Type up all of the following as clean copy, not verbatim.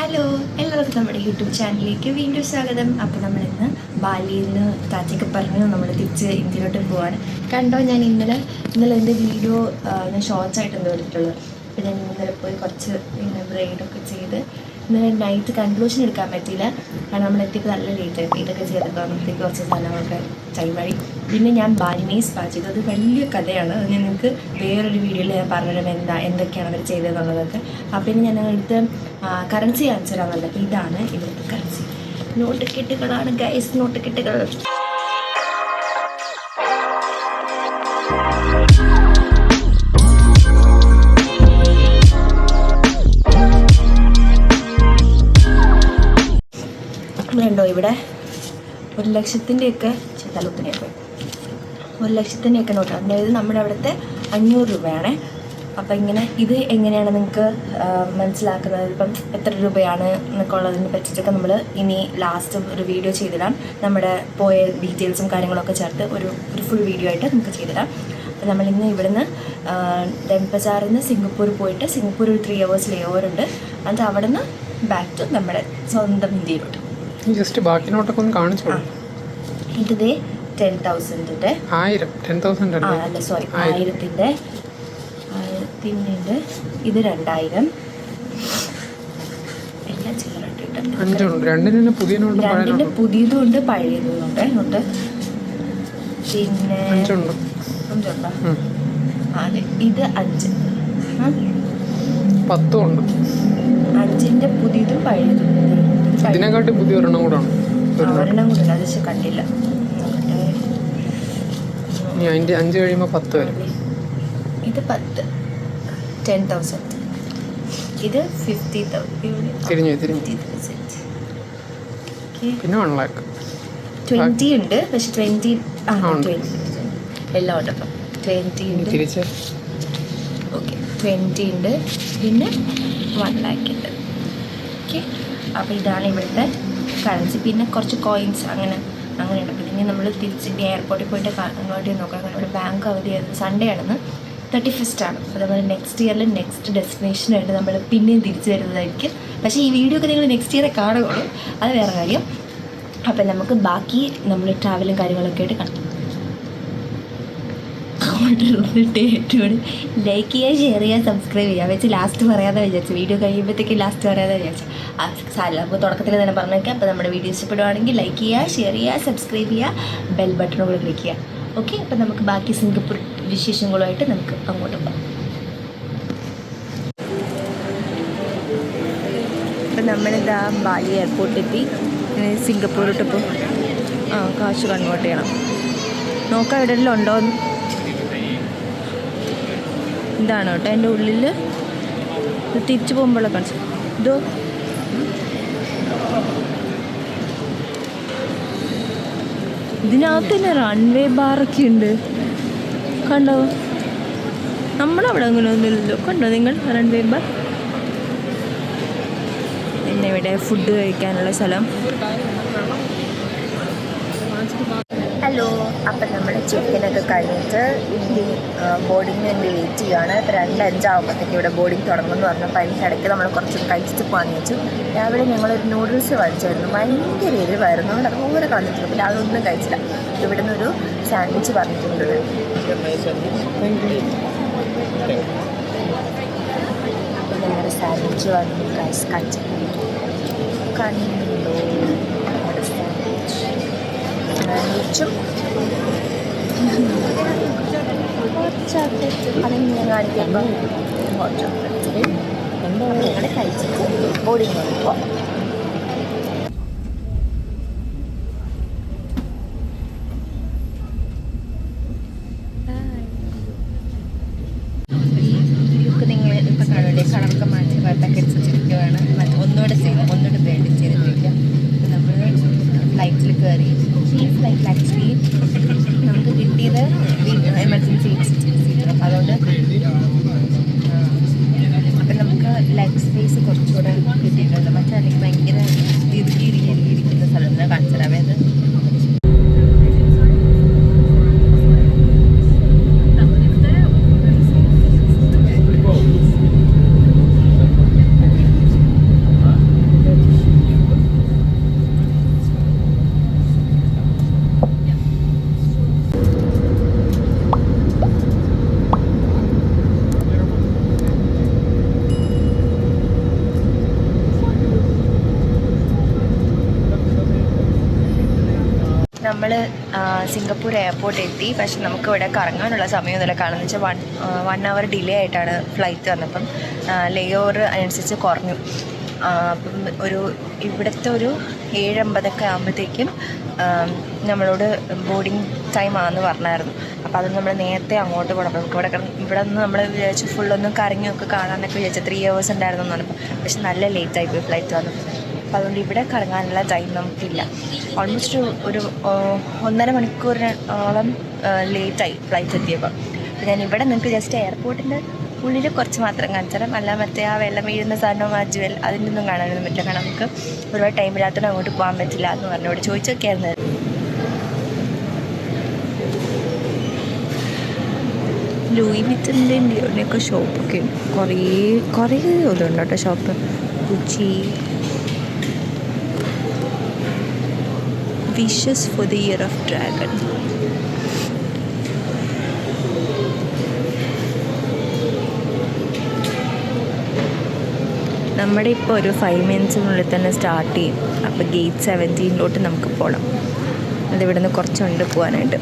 Hello, എല്ലാവർക്കും നമ്മുടെ YouTube ചാനലിലേക്ക് വീണ്ടും സ്വാഗതം. അപ്പോൾ നമ്മളിന്ന് ബാലിയിൽ നിന്ന് താറ്റയൊക്കെ പറഞ്ഞ് നമ്മൾ തിരിച്ച് ഇന്ത്യയിലോട്ട് പോവാണ്. കണ്ടോ, ഞാൻ ഇന്നലെ എൻ്റെ വീഡിയോ ഞാൻ ഷോർട്സ് ആയിട്ട് എന്തോ എടുത്തുള്ളൂ. അപ്പോൾ ഞാൻ ഇന്നലെ പോയി കുറച്ച് ബ്രെയിഡൊക്കെ ചെയ്ത് ഇന്നലെ നൈറ്റ് കൺക്ലൂഷൻ എടുക്കാൻ പറ്റിയില്ല. കാരണം നമ്മൾ എത്തിയപ്പോൾ നല്ല ലേറ്റായി. ഇതൊക്കെ ചെയ്തപ്പോഴത്തേക്ക് കുറച്ച് സ്ഥലങ്ങളൊക്കെ ചൈവഴി. പിന്നെ ഞാൻ ബാലിനെ സ്പാ ചെയ്തു. അത് വലിയ കഥയാണ്. അത് നിങ്ങൾക്ക് വേറൊരു വീഡിയോയിൽ ഞാൻ പറഞ്ഞിടും എന്തൊക്കെയാണ് അവർ ചെയ്തതെന്നുള്ളതൊക്കെ. അപ്പോൾ ഇനി ഞാൻ നിങ്ങളടുത്ത് കറൻസി കാണിച്ചു തരാൻ വന്നത്. അപ്പോൾ ഇതാണ് ഇവിടുത്തെ കറൻസി. നോട്ട് കെട്ടുകളാണ് ഗൈസ്, നോട്ട് കെട്ടുകൾ. ണ്ടോ ഇവിടെ 1,00,000-ൻ്റെയൊക്കെ തലത്തിനെയൊക്കെ 1,00,000-ൻ്റെയൊക്കെ നോട്ടാണ്. അതായത് നമ്മുടെ അവിടുത്തെ 500 രൂപയാണ്. അപ്പം ഇങ്ങനെ ഇത് എങ്ങനെയാണ് നിങ്ങൾക്ക് മനസ്സിലാക്കുന്നത്, ഇപ്പം എത്ര രൂപയാണ് എന്നൊക്കെ ഉള്ളതിനെ പറ്റിയിട്ടൊക്കെ നമ്മൾ ഇനി ലാസ്റ്റ് ഒരു വീഡിയോ ചെയ്തിടാം. നമ്മുടെ പോയ ഡീറ്റെയിൽസും കാര്യങ്ങളൊക്കെ ചേർത്ത് ഒരു ഫുൾ വീഡിയോ ആയിട്ട് നമുക്ക് ചെയ്തിടാം. അപ്പോൾ നമ്മളിന്ന് ഇവിടുന്ന് ഡെംപസാറിൽ നിന്ന് സിംഗപ്പൂർ പോയിട്ട് സിംഗപ്പൂർ ഒരു 3 hours ലേ ഓവർ ഉണ്ട്. എന്നിട്ട് അവിടെ നിന്ന് ബാക്ക് ടു നമ്മുടെ സ്വന്തം ഇന്ത്യയിലോട്ട്. ജസ്റ്റ് ബാക്കി നോട്ടൊക്കെ ഒന്ന് കാണിച്ചു. ഇത് 10,000-ൻ്റെ 10,000 അല്ല സോറി 1000-ൻ്റെ ഉണ്ട്. ഇത് 2,000 എല്ലാം ചില്ലറ രണ്ടിന് പുതിയതും ഉണ്ട് പഴയതും ഉണ്ട്. പിന്നെ 5 അതെ, ഇത് 5 10 ഉണ്ട്. 5-ൻ്റെ പുതിയതും പഴയതും. ഇതിനെക്കാട്ടി പുതിയ ഒരെണ്ണം കൂടെ ഉണ്ട്. അത് കണ്ടില്ല. ഇനി അതിൻ്റെ 5 കഴിയുമ്പോൾ 10 വരും. ഇത് 10,000. ഇത് 50,000. തിരിഞ്ഞു പിന്നെ 1,00,000 20 ഉണ്ട്. പക്ഷെ 20 എല്ലാം ഉണ്ട്. അപ്പം 20 ഉണ്ട്. തിരിച്ച് ഓക്കെ 20 ഉണ്ട്. പിന്നെ 1,00,000 ഉണ്ട്. ഓക്കെ, അപ്പോൾ ഇതാണ് ഇവിടുത്തെ കറൻസി. പിന്നെ കുറച്ച് കോയിൻസ് അങ്ങനെയുണ്ട്. പിന്നെ നമ്മൾ തിരിച്ച് എയർപോർട്ടിൽ പോയിട്ട് അങ്ങോട്ട് നോക്കാം. അങ്ങനെ ഇവിടെ ബാങ്ക് അവധിയായിരുന്നു. സൺഡേ ആണെന്ന് 31st ആണ്. അപ്പോൾ നമ്മൾ നെക്സ്റ്റ് ഇയറിൽ നെക്സ്റ്റ് ഡെസ്റ്റിനേഷനായിട്ട് നമ്മൾ പിന്നെയും തിരിച്ചു വരുന്നതായിരിക്കും. പക്ഷേ ഈ വീഡിയോ ഒക്കെ നിങ്ങൾ നെക്സ്റ്റ് ഇയറെ കാണുകയുള്ളൂ, അത് വേറെ കാര്യം. അപ്പം നമുക്ക് ബാക്കി നമ്മൾ ട്രാവലും കാര്യങ്ങളൊക്കെ ആയിട്ട് കാണാം. ഏറ്റവും ലൈക്ക് ചെയ്യുക, ഷെയർ ചെയ്യുക, സബ്സ്ക്രൈബ് ചെയ്യുക. വെച്ച് ലാസ്റ്റ് പറയാതെ വിചാരിച്ചു, വീഡിയോ കഴിയുമ്പോഴത്തേക്ക് ലാസ്റ്റ് പറയാതെ വിചാരിച്ചു. സാരമില്ല, അപ്പോൾ തുടക്കത്തിൽ തന്നെ പറഞ്ഞേക്കാം. അപ്പോൾ നമ്മുടെ വീഡിയോ ഇഷ്ടപ്പെടുവാണെങ്കിൽ ലൈക്ക് ചെയ്യുക, ഷെയർ ചെയ്യുക, സബ്സ്ക്രൈബ് ചെയ്യുക, ബെൽ ബട്ടണും കൂടെ ക്ലിക്ക് ചെയ്യുക. ഓക്കെ, അപ്പോൾ നമുക്ക് ബാക്കി സിംഗപ്പൂർ വിശേഷങ്ങളുമായിട്ട് നമുക്ക് അങ്ങോട്ട് പോകാം. അപ്പം നമ്മളിതാ ബാലി എയർപോർട്ടിലെത്തി. സിംഗപ്പൂരിലോട്ട് ഇപ്പോൾ കാശ് കൺവേർട്ട് ചെയ്യണം. നോക്കാം എവിടെയെല്ലാം ഉണ്ടോയെന്ന്. ഇതാണ് കേട്ടോ എൻ്റെ ഉള്ളിൽ. ഇത് തിരിച്ചു പോകുമ്പോഴേ കാണിച്ചു. ഇതോ ഇതിനകത്ത് തന്നെ റൺവേ ബാറൊക്കെ ഉണ്ട്. കണ്ടോ, നമ്മളവിടെ അങ്ങനെ ഒന്നുമില്ലല്ലോ. കണ്ടോ നിങ്ങൾ റൺവേ ബാർ? പിന്നെ ഇവിടെ ഫുഡ് കഴിക്കാനുള്ള സ്ഥലം. ഹലോ, അപ്പം നമ്മൾ ചെക്കിനൊക്കെ കഴിഞ്ഞിട്ട് ഇനി ബോർഡിങ്ങിന് വേണ്ടി വെയിറ്റ് ചെയ്യുകയാണ്. 2:05 ആകുമ്പോഴത്തേക്ക് ഇവിടെ ബോർഡിങ് തുടങ്ങുമെന്ന് പറഞ്ഞപ്പോൾ അതിന് ഇടയ്ക്ക് നമ്മൾ കുറച്ച് കഴിച്ചിട്ട് പോകാമെന്ന് വെച്ചു. രാവിലെ ഞങ്ങളൊരു നൂഡിൽസ് കഴിച്ചായിരുന്നു. ഭയങ്കര എരിവായിരുന്നു. അതുപോലെ കളഞ്ഞിട്ടില്ല. പിന്നെ അതൊന്നും കഴിച്ചില്ല. ഇവിടെ നിന്നൊരു സാൻഡ്വിച്ച് പറഞ്ഞിട്ടുണ്ട്. അപ്പം നമ്മുടെ സാൻഡ്വിച്ച് വന്നു കഴിച്ചു. കണ്ടോ നമ്മുടെ സാൻഡ്വിച്ചും ഹോട്ട് ചോക്ലേറ്റ്. അതിങ്ങനെ കാണിക്കുമ്പോൾ ഹോട്ട് ചോക്ലേറ്റ് ഞങ്ങൾ കഴിച്ചിട്ട് ബോർഡിങ് വന്നപ്പോൾ നിങ്ങൾ ഇപ്പം കാണൂലേ, കളറൊക്കെ മാറ്റി വെള്ളമൊക്കെ അടിച്ച് വെച്ചിരിക്കുകയാണ്. ഒന്നുകൂടെ പേടി ചെയ്തിട്ടില്ല. നമ്മൾ ഫ്ലൈറ്റിൽ കയറി. ഈ ഫ്ലൈറ്റിൽ ആക്ച്വലി നമുക്ക് കിട്ടിയത് എമർജൻസി സീറ്റ്. അപ്പം അതുകൊണ്ട് അപ്പം നമുക്ക് ലെഗ് സ്പേസ് കുറച്ചുകൂടെ കിട്ടിയിട്ടുണ്ട്. മറ്റേ അല്ലെങ്കിൽ ഭയങ്കര ഇരിക്കുന്ന സ്ഥലത്തിന് കാണിച്ചു തരാമേ. അത് നമ്മൾ സിംഗപ്പൂർ എയർപോർട്ട് എത്തി. പക്ഷെ നമുക്ക് ഇവിടെ കറങ്ങാനുള്ള സമയമൊന്നുമില്ല. കാരണം എന്ന് വെച്ചാൽ 1 hour ഡിലേ ആയിട്ടാണ് ഫ്ലൈറ്റ് വന്നപ്പം ലേ ഓവർ അനുസരിച്ച് കുറഞ്ഞു. അപ്പം ഇവിടുത്തെ ഒരു 7:50 ആകുമ്പോഴത്തേക്കും നമ്മളോട് ബോർഡിങ് ടൈം ആണെന്ന് പറഞ്ഞായിരുന്നു. അപ്പോൾ അത് നമ്മൾ നേരത്തെ അങ്ങോട്ട് പോകണം. അപ്പോൾ നമുക്ക് ഇവിടെ നിന്ന് നമ്മൾ വിചാരിച്ചു ഫുള്ളൊന്നും കറങ്ങിയൊക്കെ കാണാനൊക്കെ വിചാരിച്ചു 3 hours ഉണ്ടായിരുന്നു പറഞ്ഞപ്പോൾ. പക്ഷെ നല്ല ലേറ്റായി പോയി ഫ്ലൈറ്റ് വന്നപ്പോൾ. അപ്പോൾ അതുകൊണ്ട് ഇവിടെ കറങ്ങാനുള്ള ടൈം നമുക്കില്ല. ഓൾമോസ്റ്റ് ഒരു 1.5 മണിക്കൂറിനോളം ലേറ്റായി ഫ്ലൈറ്റ് എത്തിയപ്പോൾ. അപ്പോൾ ഞാൻ ഇവിടെ നിങ്ങൾക്ക് ജസ്റ്റ് എയർപോർട്ടിൻ്റെ ഉള്ളിൽ കുറച്ച് മാത്രം കാണിച്ചു തരാം. അല്ല മറ്റേ ആ വെള്ളം വീഴുന്ന സാധനം ആ ജുവൽ അതിൻ്റെ ഒന്നും കാണാനൊന്നും പറ്റില്ല. കാരണം നമുക്ക് ഒരുപാട് ടൈമില്ലാത്തതുകൊണ്ട് അങ്ങോട്ട് പോകാൻ പറ്റില്ല എന്ന് പറഞ്ഞോട് ചോദിച്ചൊക്കെയായിരുന്നു. ലൂയി വിത്തറിൻ്റെ ഡിയോറിൻ്റെയൊക്കെ ഷോപ്പൊക്കെ ഉണ്ട്. കുറേ ദൂരം ഉണ്ട് കേട്ടോ shop. Gucci, wishes for the year of dragon. നമ്മുടെ ഇപ്പോൾ ഒരു 5 minutesനുള്ളിൽ തന്നെ സ്റ്റാർട്ട് ചെയ്യും. അപ്പോൾ ഗേറ്റ് 17 നമുക്ക് പോകണം. അതിവിടെ നിന്ന് കുറച്ചുണ്ട് പോകാനായിട്ട്.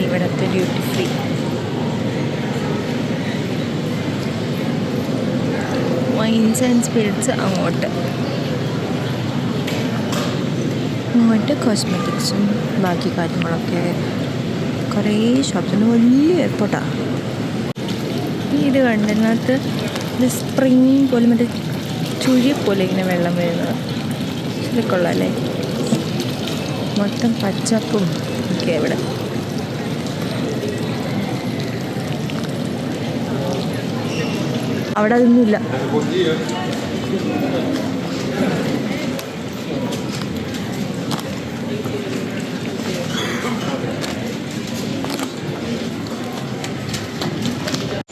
ഇവിടുത്തെ duty free. Wines and spirits അങ്ങോട്ട് കോസ്മെറ്റിക്സും ബാക്കി കാര്യങ്ങളൊക്കെ കുറേ ഷോപ്പ്സ്. വലിയ എയർപോർട്ടാണ് ഇത്. കണ്ടതിനകത്ത് ഇത് സ്പ്രിങ് പോലെ മറ്റേ ചുഴി പോലെ ഇങ്ങനെ വെള്ളം വീഴുന്നത്. ഇത് കൊള്ളാമല്ലേ? മൊത്തം പച്ചപ്പും ഒക്കെ ഇവിടെ. അവിടെ അതൊന്നുമില്ല.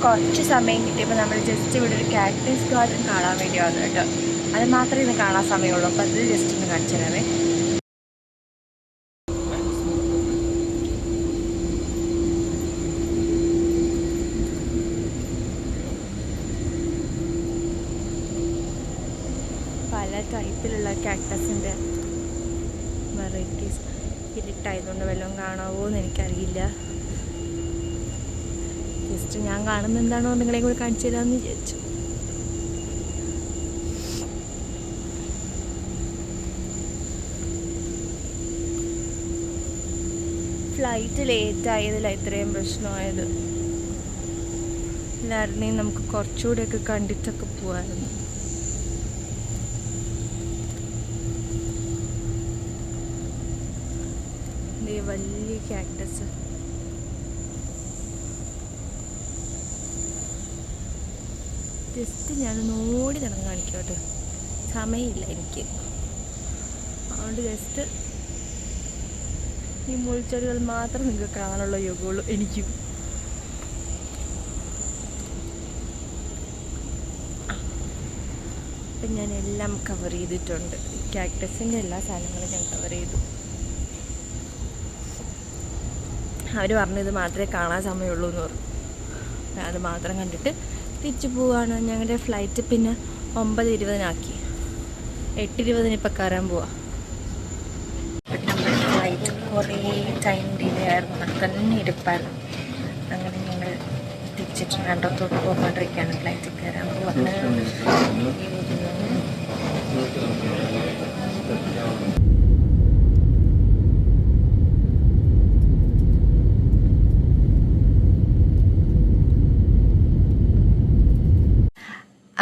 കുറച്ച് സമയം കിട്ടിയപ്പോൾ നമ്മൾ ജസ്റ്റ് ഇവിടെ ഒരു കാക്ടസ് ഗാർഡൻ കാണാൻ വേണ്ടി വന്നു കേട്ടോ. അത് മാത്രമേ ഇന്ന് കാണാൻ സമയമുള്ളൂ. അപ്പോൾ അത് ജസ്റ്റ് ഒന്ന് കാണിച്ചു തരാമേ. പല ടൈപ്പിലുള്ള കാക്ടസിൻ്റെ വെറൈറ്റീസ്. ഇരുട്ടായതുകൊണ്ട് വല്ലതും കാണാവോ എന്ന് എനിക്കറിയില്ല. ജസ്റ്റ് ഞാൻ കാണുന്ന എന്താണോ നിങ്ങളെ കൂടെ കാണിച്ചു തരാമെന്ന് വിചാരിച്ചു. ഫ്ലൈറ്റ് ലേറ്റായതില്ല ഇത്രയും പ്രശ്നമായത്. എല്ലാവരുടെയും നമുക്ക് കുറച്ചുകൂടെയൊക്കെ കണ്ടിട്ടൊക്കെ പോകാമായിരുന്നു. വലിയ കാക്ടസ്. ജസ്റ്റ് ഞാനൊന്ന് ഓടി നടന്ന് കാണിക്കോട്ടെ. സമയമില്ല എനിക്ക്. അതുകൊണ്ട് ജസ്റ്റ് ഈ മുൾച്ചെടികൾ മാത്രം നിങ്ങൾക്ക് കാണാനുള്ള യോഗമുള്ളൂ എനിക്കും. അപ്പം ഞാൻ എല്ലാം കവർ ചെയ്തിട്ടുണ്ട്. കാക്ടസിൻ്റെ എല്ലാ സാധനങ്ങളും ഞാൻ കവർ ചെയ്തു. അവർ പറഞ്ഞു ഇത് മാത്രമേ കാണാൻ സമയമുള്ളൂ എന്ന് പറഞ്ഞു. അത് മാത്രം കണ്ടിട്ട് തിരിച്ചു പോവുകയാണ്. ഞങ്ങളുടെ ഫ്ലൈറ്റ് പിന്നെ 9:20 8:20 ഇപ്പം കയറാൻ പോവാം. നമ്മുടെ ഫ്ലൈറ്റ് കുറേ ടൈം ഡിലേ ആയിരുന്നു. അത് തന്നെ ഇരിപ്പായിരുന്നു. അങ്ങനെ ഞങ്ങൾ തിരിച്ചിട്ട് രണ്ടത്തോട്ട് പോകാണ്ടിരിക്കുകയാണ്. ഫ്ലൈറ്റിൽ കയറാൻ പോകുന്നത്.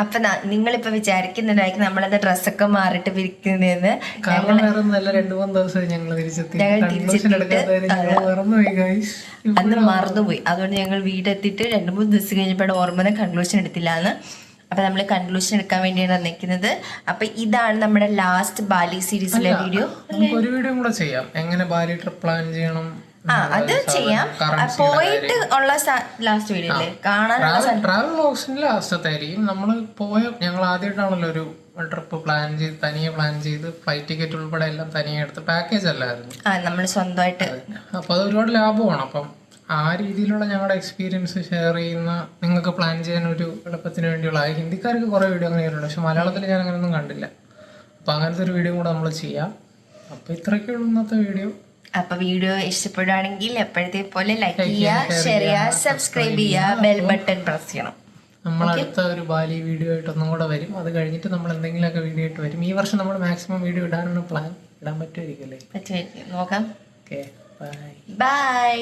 അപ്പം നിങ്ങളിപ്പോൾ വിചാരിക്കുന്നുണ്ടായിരിക്കും നമ്മളത് ഡ്രസ്സൊക്കെ മാറിയിട്ട് വിരിക്കുന്നതെന്ന്. അന്ന് മറന്നുപോയി. അതുകൊണ്ട് ഞങ്ങൾ വീടെത്തിയിട്ട് 2-3 ദിവസം കഴിഞ്ഞപ്പോൾ ഓർമ്മ കൺക്ലൂഷൻ എടുത്തില്ല എന്ന്. അപ്പം നമ്മൾ കൺക്ലൂഷൻ എടുക്കാൻ വേണ്ടിയാണ് വന്നിരിക്കുന്നത്. അപ്പം ഇതാണ് നമ്മുടെ ലാസ്റ്റ് ബാലി സീരീസിലെ വീഡിയോ. ഒരു വീഡിയോ കൂടെ ചെയ്യാം, എങ്ങനെ ബാലി ട്രിപ്പ് പ്ലാൻ ചെയ്യണം. അത് ചെയ്യാം. പോയിട്ട് ഉള്ള ലാസ്റ്റ് വീഡിയോ അല്ലേ കാണാനുള്ള ട്രാവൽ വ്ലോഗ്സിന്റെ ലാസ്റ്റത്തെ ആയിരിക്കും. നമ്മൾ ഞങ്ങൾ ആദ്യമായിട്ടാണല്ലോ ഒരു ട്രിപ്പ് തനിയെ പ്ലാൻ ചെയ്ത് ഫ്ലൈറ്റ് ടിക്കറ്റ് ഉൾപ്പെടെ എല്ലാം തനിയെ എടുത്ത് പാക്കേജ് അല്ലായിരുന്നു. നമ്മൾ സ്വന്തമായിട്ട്. അപ്പൊ അത് ഒരുപാട് ലാഭമാണ്. അപ്പം ആ രീതിയിലുള്ള ഞങ്ങളുടെ എക്സ്പീരിയൻസ് ഷെയർ ചെയ്യുന്ന, നിങ്ങൾക്ക് പ്ലാൻ ചെയ്യാൻ ഒരു എളുപ്പത്തിന് വേണ്ടിയുള്ള, ഹിന്ദിക്കാർക്ക് കുറേ വീഡിയോ അങ്ങനെ വരുന്നുണ്ട്, പക്ഷെ മലയാളത്തിൽ ഞാൻ അങ്ങനെയൊന്നും കണ്ടില്ല. അപ്പോൾ അങ്ങനത്തെ ഒരു വീഡിയോ കൂടെ നമ്മൾ ചെയ്യാം. അപ്പോൾ ഇത്രയൊക്കെയുള്ളൂ ഇന്നത്തെ വീഡിയോ. അപ്പൊ വീഡിയോ ഇഷ്ടപ്പെടുകയാണെങ്കിൽ എപ്പോഴത്തെ പോലെ ലൈക്ക് ചെയ്യുക, ഷെയർ ചെയ്യുക, സബ്സ്ക്രൈബ് ചെയ്യുക, ബെൽ ബട്ടൺ പ്രസ് ചെയ്യണം. നമ്മൾ അടുത്ത ഒരു ബാലി വീഡിയോ ആയിട്ട് ഒന്നും കൂടെ വരും. അത് കഴിഞ്ഞിട്ട് നമ്മൾ എന്തെങ്കിലുമൊക്കെ വീഡിയോ ആയിട്ട് വരും. ഈ വർഷം നമ്മൾ മാക്സിമം വീഡിയോ ഇടാനാണ് പ്ലാൻ. ഇടാൻ പറ്റുമായിരിക്കും അല്ലേ? പറ്റുമായിരിക്കും, നോക്കാം. Okay, bye. ബൈ.